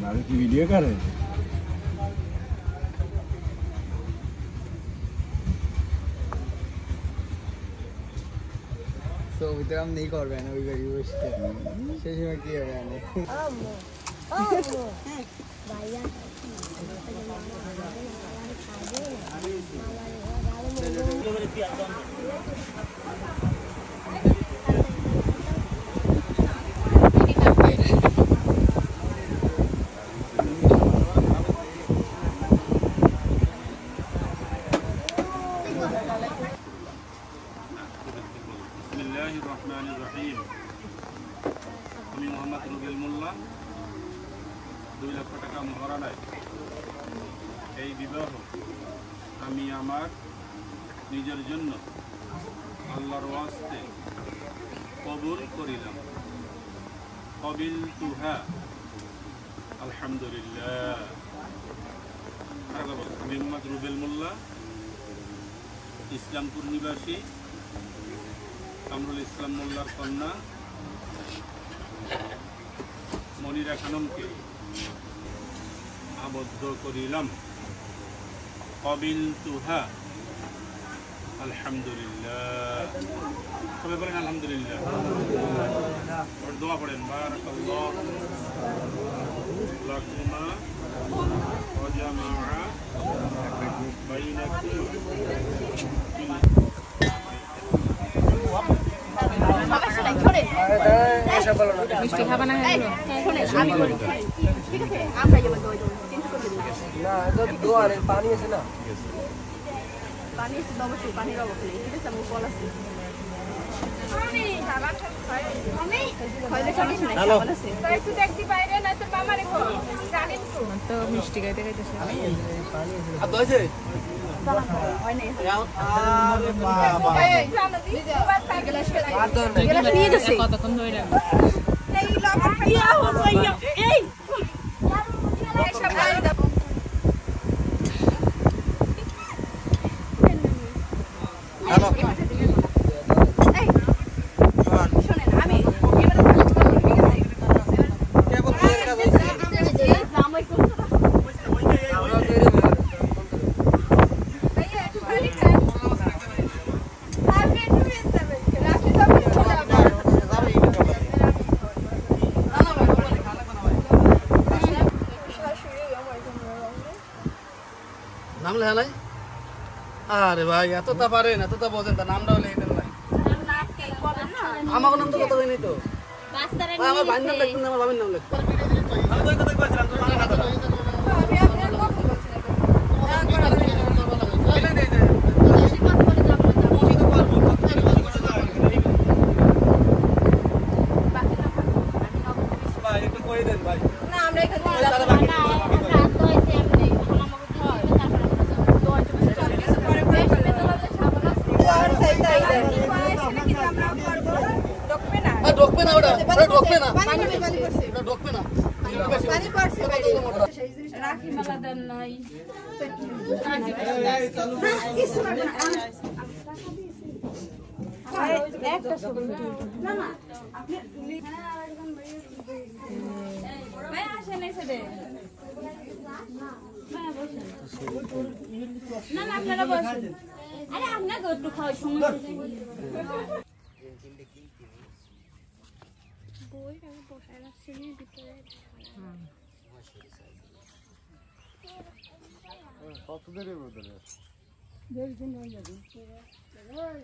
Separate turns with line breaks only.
भाभी की वीडियो कर रहे हैं।
तो इधर हम नहीं कर रहे हैं अभी गरीब उसके शेष में किया गया नहीं
बिस्मिल्लाहिर्रहमानिर्रहीम। আমি মোহাম্মদ রুবেল মোল্লা 2 লক্ষ টাকা মহারণায় এই বিবাহ আমি আমার নিজের জন্য আল্লাহর ওয়াস্তে কবুল করিলাম। কবিলতুহা আলহামদুলিল্লাহ। আমি মোহাম্মদ রুবেল মোল্লা ইসলামপুর নিবাসী কামরুল ইসলাম মোল্লার কন্যা মনিরা খানমকে আবদ্ধ করিলাম। কবিলতুহা আলহামদুলিল্লাহ। সবাই বলেন আলহামদুলিল্লাহ। আর দোয়া পড়েন বারাকাল্লাহু লাকুমা ওয়া জামাআ বাইনাকুম
মিষ্টি খাবা না আমি করি ঠিক আছে আমরা যেমন চেঞ্জ করে দিই
না এটা দোয়ারে পানি আছে না
পানি আছে অবশ্যই পানির অভাব নেই ঠিক আছে আমি কল আছে আমি খাবার খাই আমি খাইলে খাবি না খাবার আছে তাই তুই দেখবি বাইরে না তোর মামা রেখো জানেন তো মিষ্টি খাইতে খাইতেছে
পানি আছে আর দইছে
হয় না
আরে বাবা
এই জানো দি গ্লাস নিয়ে গেছে কতক্ষণ ধরে রাখবো এই লবণ দিয়া হইয়া এই
নাম লেখা নাই আরে ভাই এতটা পারেন এতটা বোঝেন তা নামটাও লিখে দেন ভাই আমার নাম তো কত হয়নি তো আমার ভাইয়ের নাম লিখতেন আমার বাবার নাম লিখতেন আমি তো এই কথা কইছিলাম তো মানে কথা ভাই একটু কই দেন ভাই
না আমরা এখানে
ঢোকবে না ওটা ঢোকবে না পানি পড়ছে ওটা ঢোকবে না
পানি পড়ছে রাখি মেলা দেন নাই কিছু না একটা ছবি না না আপনি ভাই আসেন এসে দে না না আপনারা বসুন আরে আপনাকে একটু খাওয়ার সময় বই আমি বসায় রাখছি ভিতরে
কত দেরি বদলে
দেখুন হয়ে যাবে এই